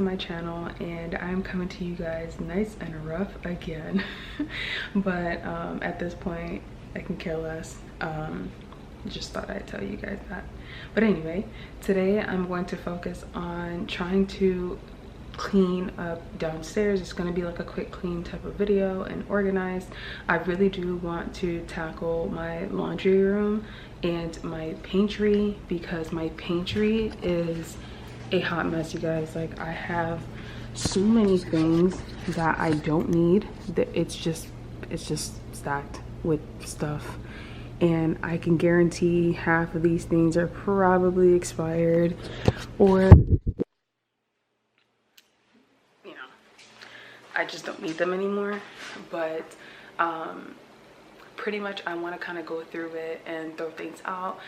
to my channel, and I'm coming to you guys nice and rough again. But at this point I can care less. Just thought I'd tell you guys that. But anyway, today I'm going to focus on trying to clean up downstairs. It's going to be like a quick clean type of video and organized. I really do want to tackle my laundry room and my pantry, because my pantry is a hot mess, you guys. Like, I have so many things that I don't need, that it's just stacked with stuff, and I can guarantee half of these things are probably expired, or I just don't need them anymore. But pretty much I want to kind of go through it and throw things out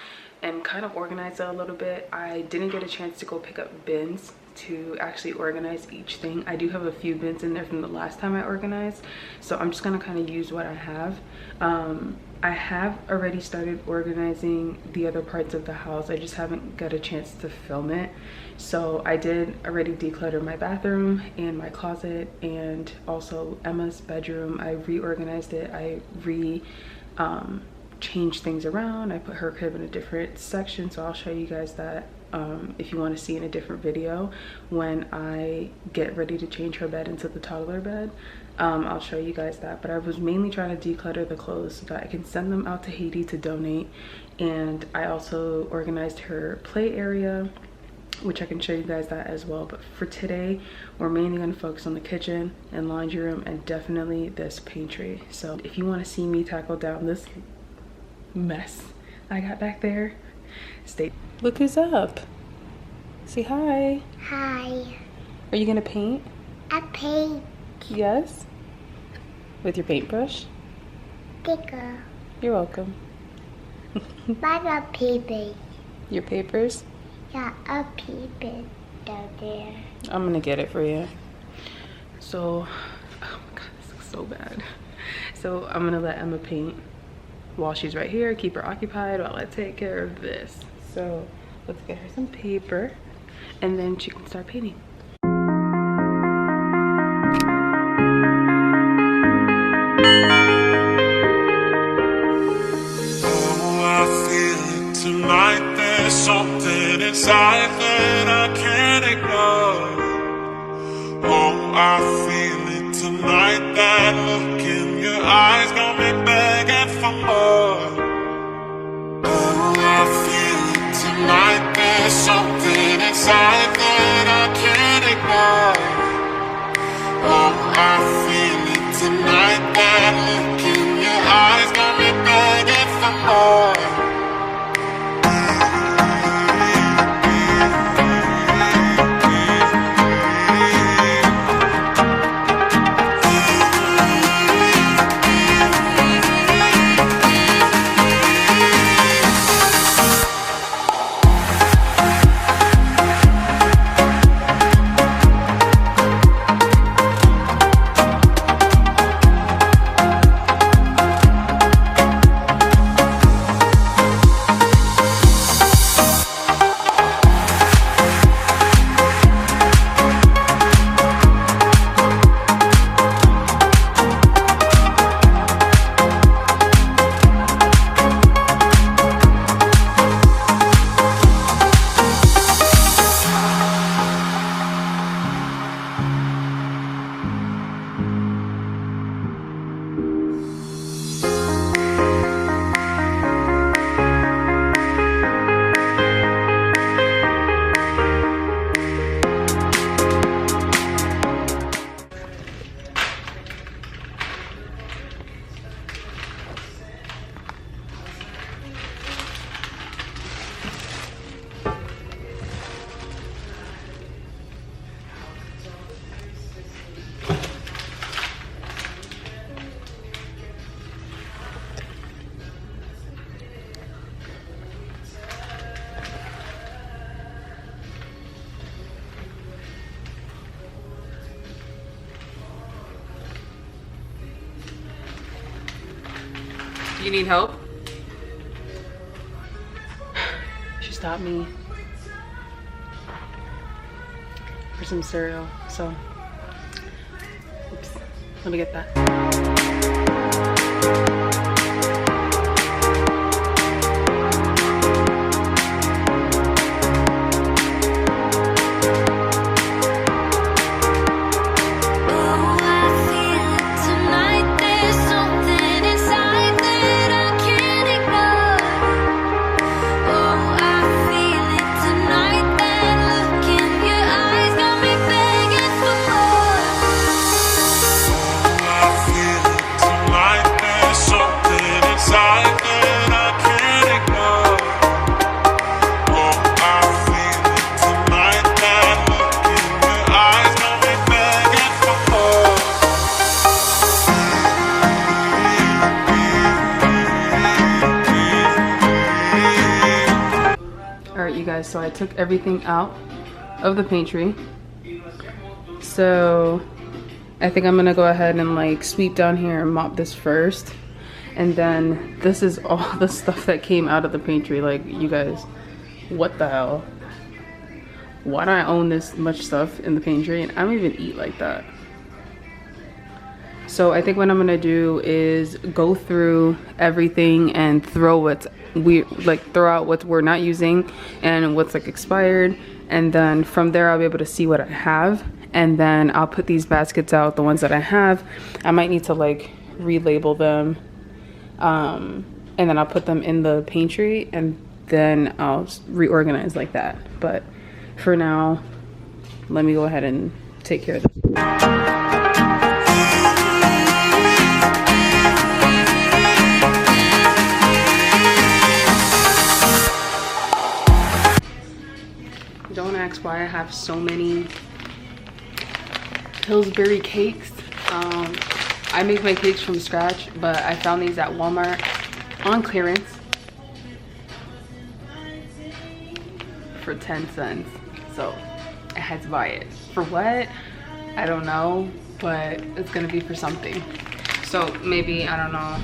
and kind of organize it a little bit. I didn't get a chance to go pick up bins to actually organize each thing. I do have a few bins in there from the last time I organized, so I'm just gonna kind of use what I have. I have already started organizing the other parts of the house. I just haven't got a chance to film it. So I did already declutter my bathroom and my closet, and also Emma's bedroom. I reorganized it. I changed things around. I put her crib in a different section, so I'll show you guys that if you want to see in a different video when I get ready to change her bed into the toddler bed. I'll show you guys that. But I was mainly trying to declutter the clothes so that I can send them out to Haiti to donate. And I also organized her play area, which I can show you guys that as well. But for today, we're mainly going to focus on the kitchen and laundry room, and definitely this pantry. So if you want to see me tackle down this mess I got back there, stay. Look who's up. Say hi. Hi. Are you gonna paint? I paint. Yes. With your paintbrush? Sticker. You're welcome. By the paper. Your papers? Yeah, a paper down there. I'm gonna get it for you. So, oh my god, this looks so bad. So I'm gonna let Emma paint while she's right here, keep her occupied while I take care of this. So let's get her some paper and then she can start painting. Oh, I feel it tonight. There's something inside that I can't ignore. Oh, I feel it tonight. That look in your eyes got me begging for more. Oh, I feel it tonight. There's something inside that I can't ignore. Oh, I feel it tonight. That look in your eyes got me begging for more. You need help? She stopped me for some cereal. So, oops, let me get that. Alright you guys, so I took everything out of the pantry. So I think I'm gonna go ahead and like sweep down here and mop this first. And then this is all the stuff that came out of the pantry. Like, you guys, what the hell? Why do I own this much stuff in the pantry? And I don't even eat like that. So I think what I'm gonna do is go through everything and throw what's throw out what we're not using and what's like expired, and then from there I'll be able to see what I have, and then I'll put these baskets out, the ones that I have. I might need to like relabel them, and then I'll put them in the pantry, and then I'll reorganize like that. But for now, let me go ahead and take care of this. Don't ask why I have so many Pillsbury cakes. I make my cakes from scratch, but I found these at Walmart on clearance for 10 cents. So I had to buy it. For what? I don't know, but it's gonna be for something. So maybe, I don't know.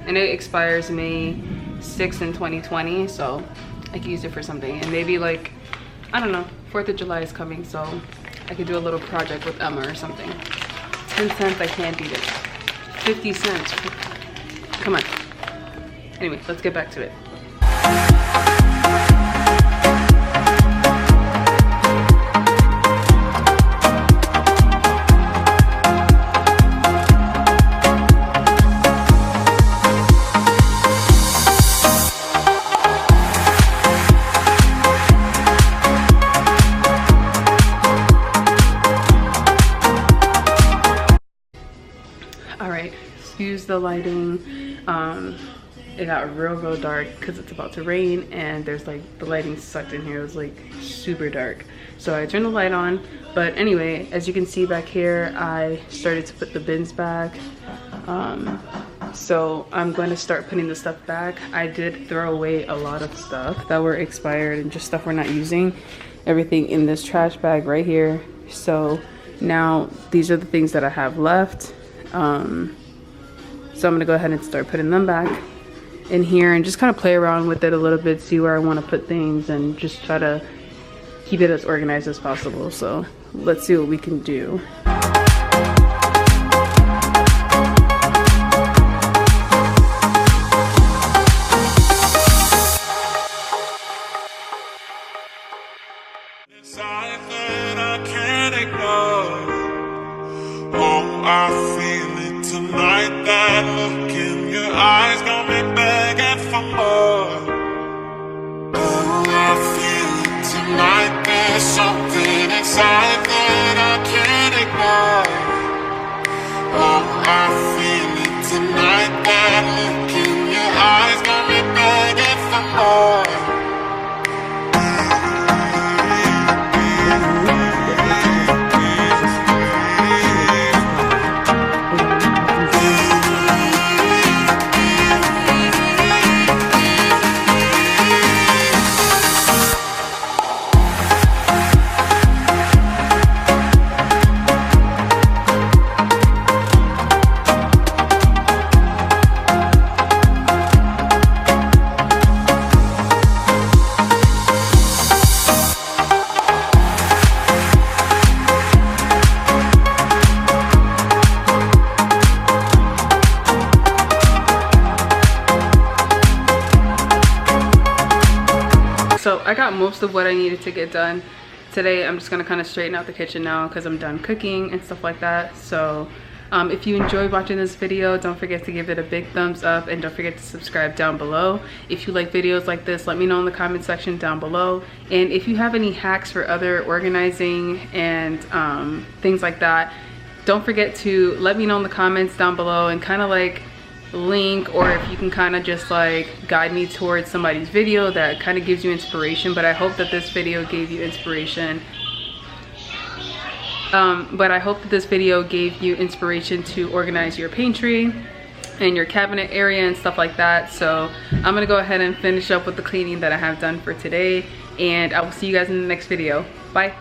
And it expires May 6th in 2020, so I can use it for something. And maybe like, I don't know, 4th of July is coming, so I could do a little project with Emma or something. 10 cents, I can't beat it. 50 cents, come on. Anyway, let's get back to it. Excuse the lighting. It got real dark because it's about to rain, and there's like the lighting sucked in here. It was like super dark, so I turned the light on. But anyway, as you can see back here, I started to put the bins back. So I'm going to start putting the stuff back. I did throw away a lot of stuff that were expired and just stuff we're not using. Everything in this trash bag right here. So now these are the things that I have left. So I'm gonna go ahead and start putting them back in here and just kind of play around with it a little bit, see where I want to put things, and just try to keep it as organized as possible. So let's see what we can do. Inside that I can't ignore. Oh, I feel it tonight. That look in your eyes got me begging for more. Oh, I feel it tonight. There's something inside that I can't ignore. Oh, I feel it tonight. That look in your eyes got me begging for more. I got most of what I needed to get done today. I'm just gonna kind of straighten out the kitchen now because I'm done cooking and stuff like that. So if you enjoyed watching this video, don't forget to give it a big thumbs up, and don't forget to subscribe down below. If you like videos like this, let me know in the comment section down below. And if you have any hacks for other organizing and things like that, don't forget to let me know in the comments down below, and kind of like link, or if you can kind of just like guide me towards somebody's video that kind of gives you inspiration. But I hope that this video gave you inspiration. To organize your pantry and your cabinet area and stuff like that. So I'm gonna go ahead and finish up with the cleaning that I have done for today, and I will see you guys in the next video. Bye.